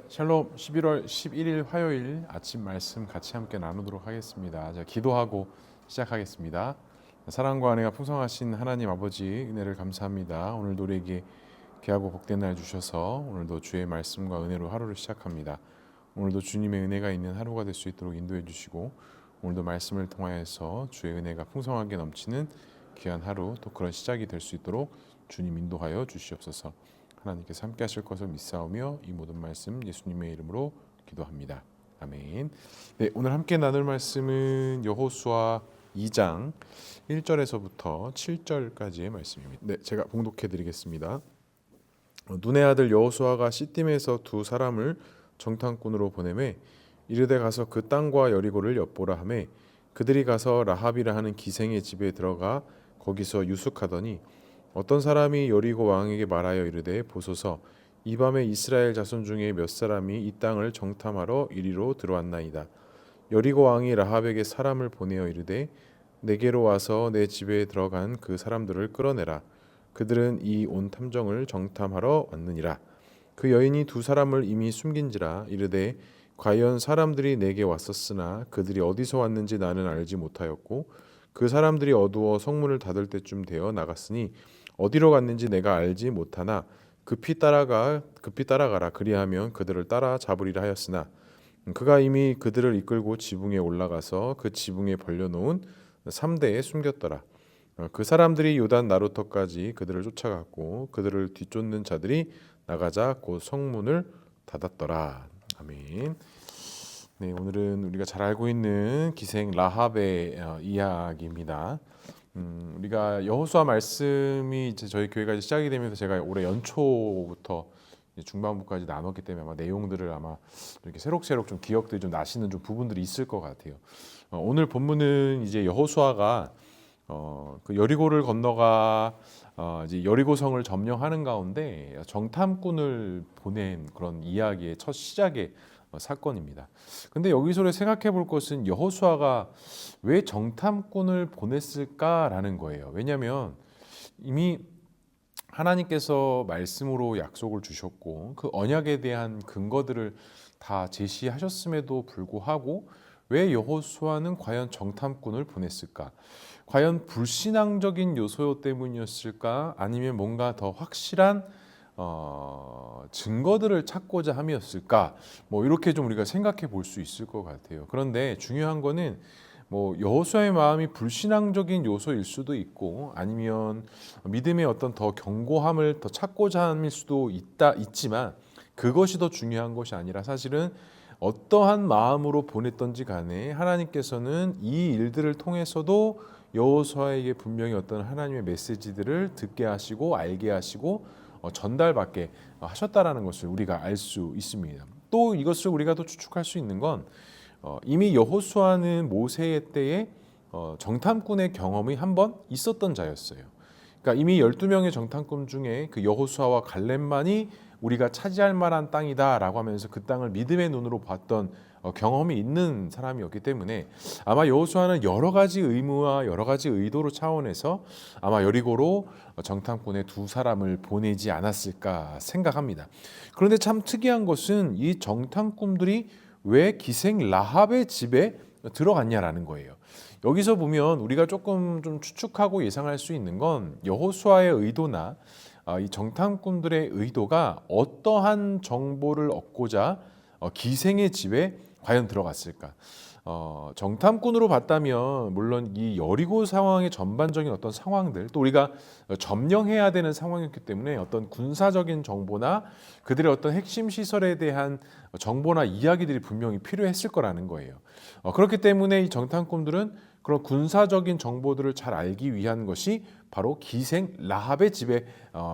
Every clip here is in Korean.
샬롬. 11월 11일 화요일 아침 말씀 같이 함께 나누도록 하겠습니다. 자, 기도하고 시작하겠습니다. 사랑과 은혜가 풍성하신 하나님 아버지 은혜를 감사합니다. 오늘도 우리에게 귀하고 복된 날 주셔서 오늘도 주의 말씀과 은혜로 하루를 시작합니다. 오늘도 주님의 은혜가 있는 하루가 될 수 있도록 인도해 주시고, 오늘도 말씀을 통하여서 주의 은혜가 풍성하게 넘치는 귀한 하루, 또 그런 시작이 될 수 있도록 주님 인도하여 주시옵소서. 하나님께서 함께 하실 것을 믿사오며 이 모든 말씀 예수님의 이름으로 기도합니다. 아멘. 네, 오늘 함께 나눌 말씀은 여호수아 2장 1절에서부터 7절까지의 말씀입니다. 네, 제가 봉독해 드리겠습니다. 눈의 아들 여호수아가 시딤에서 두 사람을 정탐꾼으로 보내매 이르되 가서 그 땅과 여리고를 엿보라 하매 그들이 가서 라합이라 하는 기생의 집에 들어가 거기서 유숙하더니 어떤 사람이 여리고 왕에게 말하여 이르되 보소서 이 밤에 이스라엘 자손 중에 몇 사람이 이 땅을 정탐하러 이리로 들어왔나이다. 여리고 왕이 라합에게 사람을 보내어 이르되 내게로 와서 내 집에 들어간 그 사람들을 끌어내라. 그들은 이 온 탐정을 정탐하러 왔느니라. 그 여인이 두 사람을 이미 숨긴지라 이르되 과연 사람들이 내게 왔었으나 그들이 어디서 왔는지 나는 알지 못하였고 그 사람들이 어두워 성문을 닫을 때쯤 되어 나갔으니 어디로 갔는지 내가 알지 못하나 급히 따라가라. 그리하면 그들을 따라 잡으리라 하였으나 그가 이미 그들을 이끌고 지붕에 올라가서 그 지붕에 벌려놓은 3대에 숨겼더라. 그 사람들이 요단 나루터까지 그들을 쫓아갔고 그들을 뒤쫓는 자들이 나가자 곧 성문을 닫았더라. 아멘. 네, 오늘은 우리가 잘 알고 있는 기생 라합의 이야기입니다. 우리가 여호수아 말씀이 이제 저희 교회가 이제 시작이 되면서 제가 올해 연초부터 중반부까지 나눴기 때문에 아마 내용들을 아마 이렇게 새록새록 좀 기억들이 좀 나시는 좀 부분들이 있을 것 같아요. 오늘 본문은 이제 여호수아가 그 여리고를 건너가 이제 여리고성을 점령하는 가운데 정탐꾼을 보낸 그런 이야기의 첫 시작의 사건입니다. 근데 여기서 생각해 볼 것은 여호수아가 왜 정탐꾼을 보냈을까라는 거예요. 왜냐하면 이미 하나님께서 말씀으로 약속을 주셨고 그 언약에 대한 근거들을 다 제시하셨음에도 불구하고 왜 여호수아는 과연 정탐꾼을 보냈을까? 과연 불신앙적인 요소 때문이었을까? 아니면 뭔가 더 확실한 증거들을 찾고자 함이었을까? 뭐 이렇게 좀 우리가 생각해 볼 수 있을 것 같아요. 그런데 중요한 거는 뭐 여호수아의 마음이 불신앙적인 요소일 수도 있고 아니면 믿음의 어떤 더 견고함을 더 찾고자 함일 수도 있지만 그것이 더 중요한 것이 아니라 사실은 어떠한 마음으로 보냈던지 간에 하나님께서는 이 일들을 통해서도 여호수아에게 분명히 어떤 하나님의 메시지들을 듣게 하시고 알게 하시고 전달받게 하셨다라는 것을 우리가 알 수 있습니다. 또 이것을 우리가 또 추측할 수 있는 건 이미 여호수아는 모세의 때에 정탐꾼의 경험이 한 번 있었던 자였어요. 그러니까 이미 12명의 정탐꾼 중에 그 여호수아와 갈렙만이 우리가 차지할 만한 땅이다라고 하면서 그 땅을 믿음의 눈으로 봤던 경험이 있는 사람이었기 때문에 아마 여호수아는 여러 가지 의무와 여러 가지 의도로 차원에서 아마 여리고로 정탐꾼의 두 사람을 보내지 않았을까 생각합니다. 그런데 참 특이한 것은 이 정탐꾼들이 왜 기생 라합의 집에 들어갔냐라는 거예요. 여기서 보면 우리가 조금 좀 추측하고 예상할 수 있는 건 여호수아의 의도나 이 정탐꾼들의 의도가 어떠한 정보를 얻고자 기생의 집에 과연 들어갔을까? 정탐꾼으로 봤다면 물론 이 여리고 상황의 전반적인 어떤 상황들 또 우리가 점령해야 되는 상황이었기 때문에 어떤 군사적인 정보나 그들의 어떤 핵심 시설에 대한 정보나 이야기들이 분명히 필요했을 거라는 거예요. 그렇기 때문에 이 정탐꾼들은 그런 군사적인 정보들을 잘 알기 위한 것이 바로 기생 라합의 집의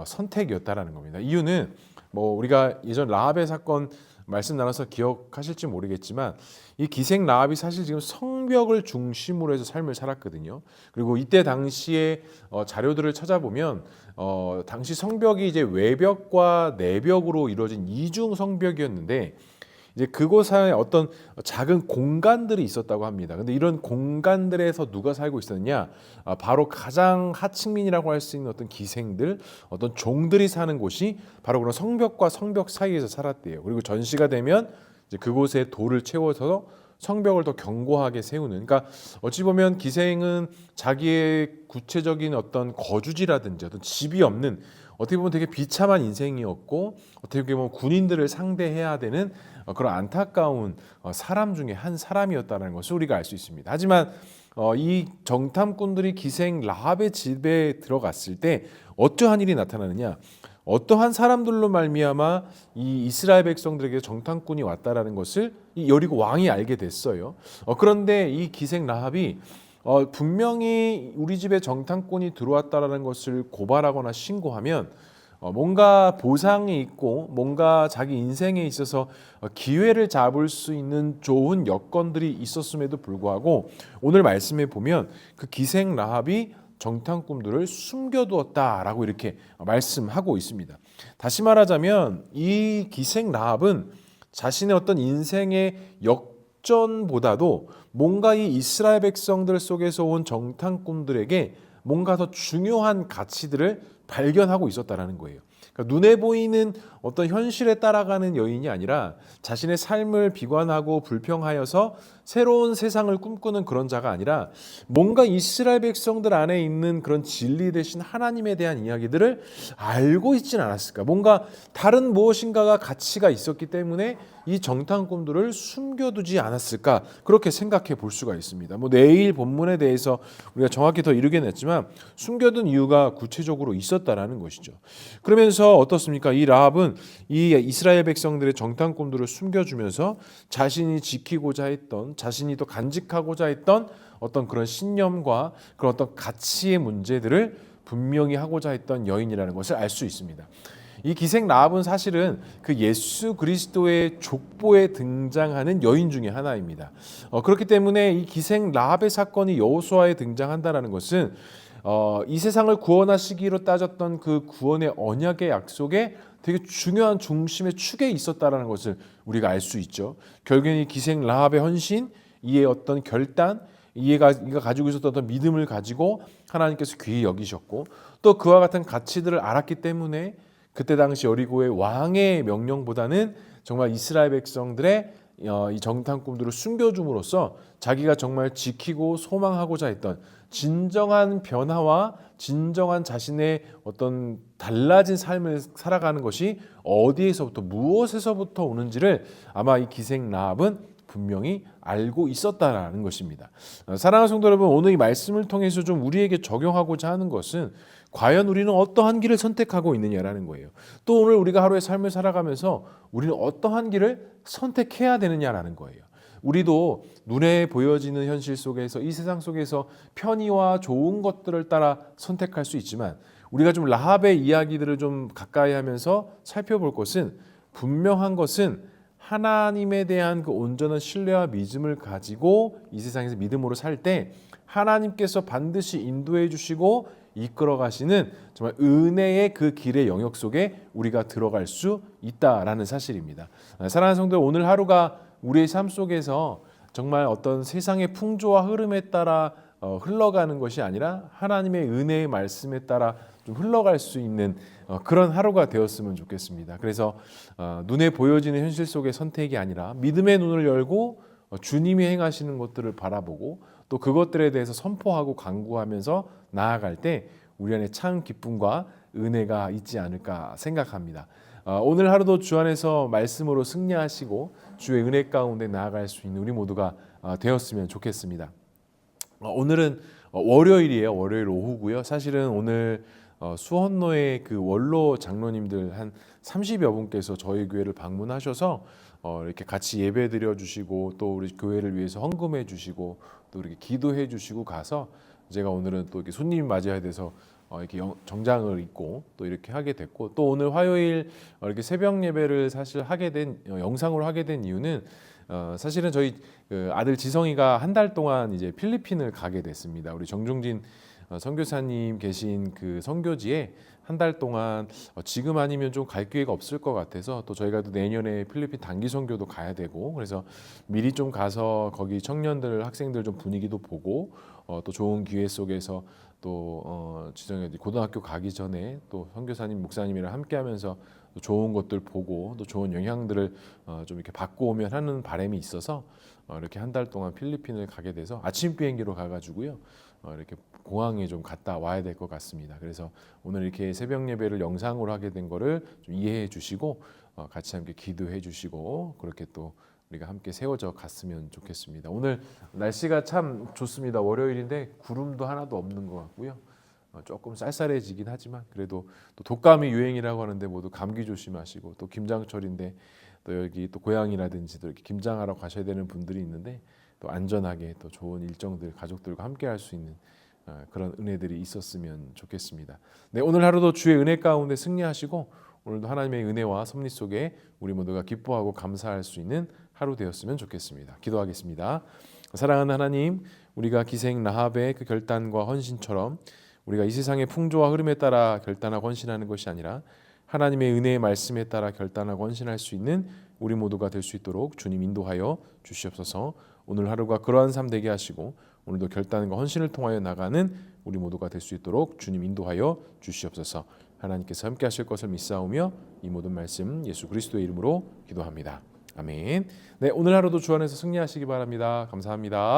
선택이었다라는 겁니다. 이유는 뭐 우리가 예전 라합의 사건 말씀 나눠서 기억하실지 모르겠지만 이 기생 라합이 사실 지금 성벽을 중심으로 해서 삶을 살았거든요. 그리고 이때 당시에 자료들을 찾아보면 당시 성벽이 이제 외벽과 내벽으로 이루어진 이중 성벽이었는데 이제 그곳에 어떤 작은 공간들이 있었다고 합니다. 근데 이런 공간들에서 누가 살고 있었느냐? 바로 가장 하층민이라고 할 수 있는 어떤 기생들, 어떤 종들이 사는 곳이 바로 그런 성벽과 성벽 사이에서 살았대요. 그리고 전시가 되면 이제 그곳에 돌을 채워서 성벽을 더 견고하게 세우는. 그러니까 어찌 보면 기생은 자기의 구체적인 어떤 거주지라든지 어떤 집이 없는, 어떻게 보면 되게 비참한 인생이었고, 어떻게 보면 군인들을 상대해야 되는 그런 안타까운 사람 중에 한 사람이었다는 것을 우리가 알 수 있습니다. 하지만 이 정탐꾼들이 기생 라합의 집에 들어갔을 때 어떠한 일이 나타나느냐? 어떠한 사람들로 말미암아 이 이스라엘 백성들에게 정탐꾼이 왔다라는 것을 이 여리고 왕이 알게 됐어요. 그런데 이 기생 라합이 분명히 우리 집에 정탐꾼이 들어왔다라는 것을 고발하거나 신고하면 뭔가 보상이 있고 뭔가 자기 인생에 있어서 기회를 잡을 수 있는 좋은 여건들이 있었음에도 불구하고 오늘 말씀에 보면 그 기생 라합이 정탐꾼들을 숨겨두었다라고 이렇게 말씀하고 있습니다. 다시 말하자면 이 기생 라합은 자신의 어떤 인생의 역전보다도 뭔가 이 이스라엘 백성들 속에서 온 정탐꾼들에게 뭔가 더 중요한 가치들을 발견하고 있었다라는 거예요. 그러니까 눈에 보이는 어떤 현실에 따라가는 여인이 아니라 자신의 삶을 비관하고 불평하여서 새로운 세상을 꿈꾸는 그런 자가 아니라 뭔가 이스라엘 백성들 안에 있는 그런 진리 대신 하나님에 대한 이야기들을 알고 있지는 않았을까. 뭔가 다른 무엇인가가 가치가 있었기 때문에 이 정탐꾼들을 숨겨두지 않았을까. 그렇게 생각해 볼 수가 있습니다. 내일 본문에 대해서 우리가 정확히 더 이르긴 했지만 숨겨둔 이유가 구체적으로 있었다라는 것이죠. 그러면서 어떻습니까? 이 라합은 이 이스라엘 백성들의 정탐꾼들을 숨겨주면서 자신이 지키고자 했던, 자신이 또 간직하고자 했던 어떤 그런 신념과 그런 어떤 가치의 문제들을 분명히 하고자 했던 여인이라는 것을 알 수 있습니다. 이 기생 라합은 사실은 그 예수 그리스도의 족보에 등장하는 여인 중에 하나입니다. 그렇기 때문에 이 기생 라합의 사건이 여호수아에 등장한다라는 것은 이 세상을 구원하시기로 따졌던 그 구원의 언약의 약속에 되게 중요한 중심의 축에 있었다라는 것을 우리가 알 수 있죠. 결국엔 이 기생 라합의 헌신, 이의 어떤 결단, 이가 가지고 있었던 어떤 믿음을 가지고 하나님께서 귀히 여기셨고 또 그와 같은 가치들을 알았기 때문에 그때 당시 여리고의 왕의 명령보다는 정말 이스라엘 백성들의 이 정탐꾼들을 숨겨줌으로써 자기가 정말 지키고 소망하고자 했던 진정한 변화와 진정한 자신의 어떤 달라진 삶을 살아가는 것이 어디에서부터 무엇에서부터 오는지를 아마 이 기생 라합은 분명히 알고 있었다라는 것입니다. 사랑하는 성도 여러분, 오늘 이 말씀을 통해서 좀 우리에게 적용하고자 하는 것은 과연 우리는 어떠한 길을 선택하고 있느냐라는 거예요. 또 오늘 우리가 하루의 삶을 살아가면서 우리는 어떠한 길을 선택해야 되느냐라는 거예요. 우리도 눈에 보여지는 현실 속에서 이 세상 속에서 편의와 좋은 것들을 따라 선택할 수 있지만 우리가 좀 라합의 이야기들을 좀 가까이 하면서 살펴볼 것은 분명한 것은 하나님에 대한 그 온전한 신뢰와 믿음을 가지고 이 세상에서 믿음으로 살 때 하나님께서 반드시 인도해 주시고 이끌어 가시는 정말 은혜의 그 길의 영역 속에 우리가 들어갈 수 있다라는 사실입니다. 사랑하는 성도, 오늘 하루가 우리의 삶 속에서 정말 어떤 세상의 풍조와 흐름에 따라 흘러가는 것이 아니라 하나님의 은혜의 말씀에 따라 좀 흘러갈 수 있는 그런 하루가 되었으면 좋겠습니다. 그래서 눈에 보여지는 현실 속의 선택이 아니라 믿음의 눈을 열고 주님이 행하시는 것들을 바라보고 또 그것들에 대해서 선포하고 간구하면서 나아갈 때 우리 안에 참 기쁨과 은혜가 있지 않을까 생각합니다. 오늘 하루도 주 안에서 말씀으로 승리하시고 주의 은혜 가운데 나아갈 수 있는 우리 모두가 되었으면 좋겠습니다. 오늘은 월요일이에요. 월요일 오후고요. 사실은 오늘 수원로의 그 원로 장로님들 한 30여 분께서 저희 교회를 방문하셔서 이렇게 같이 예배 드려 주시고 또 우리 교회를 위해서 헌금해 주시고 또 이렇게 기도해 주시고 가서 제가 오늘은 또 이렇게 손님 맞이해야 돼서 이렇게 정장을 입고 또 이렇게 하게 됐고 또 오늘 화요일 이렇게 새벽 예배를 사실 하게 된 영상으로 하게 된 이유는 사실은 저희 그 아들 지성이가 한 달 동안 이제 필리핀을 가게 됐습니다. 우리 정종진 선교사님 계신 그 선교지에 한 달 동안 지금 아니면 좀 갈 기회가 없을 것 같아서 또 저희가 또 내년에 필리핀 단기 선교도 가야 되고 그래서 미리 좀 가서 거기 청년들 학생들 좀 분위기도 보고 또 좋은 기회 속에서 또 지정해 고등학교 가기 전에 또 선교사님 목사님이랑 함께하면서 또 좋은 것들 보고 또 좋은 영향들을 좀 이렇게 받고 오면 하는 바람이 있어서 이렇게 한 달 동안 필리핀을 가게 돼서 아침 비행기로 가가지고요. 이렇게 공항에 좀 갔다 와야 될 것 같습니다. 그래서 오늘 이렇게 새벽 예배를 영상으로 하게 된 거를 좀 이해해 주시고 같이 함께 기도해 주시고 그렇게 또 우리가 함께 세워져 갔으면 좋겠습니다. 오늘 날씨가 참 좋습니다. 월요일인데 구름도 하나도 없는 것 같고요. 조금 쌀쌀해지긴 하지만 그래도 또 독감이 유행이라고 하는데 모두 감기 조심하시고 또 김장철인데 또 여기 또 고향이라든지 또 이렇게 김장하러 가셔야 되는 분들이 있는데 또 안전하게 또 좋은 일정들 가족들과 함께 할 수 있는 그런 은혜들이 있었으면 좋겠습니다. 네, 오늘 하루도 주의 은혜 가운데 승리하시고 오늘도 하나님의 은혜와 섭리 속에 우리 모두가 기뻐하고 감사할 수 있는 하루 되었으면 좋겠습니다. 기도하겠습니다. 사랑하는 하나님, 우리가 기생 라합의 그 결단과 헌신처럼 우리가 이 세상의 풍조와 흐름에 따라 결단하고 헌신하는 것이 아니라 하나님의 은혜의 말씀에 따라 결단하고 헌신할 수 있는 우리 모두가 될 수 있도록 주님 인도하여 주시옵소서. 오늘 하루가 그러한 삶 되게 하시고 오늘도 결단과 헌신을 통하여 나가는 우리 모두가 될 수 있도록 주님 인도하여 주시옵소서. 하나님께서 함께 하실 것을 믿사오며 이 모든 말씀 예수 그리스도의 이름으로 기도합니다. 아멘. 네, 오늘 하루도 주 안에서 승리하시기 바랍니다. 감사합니다.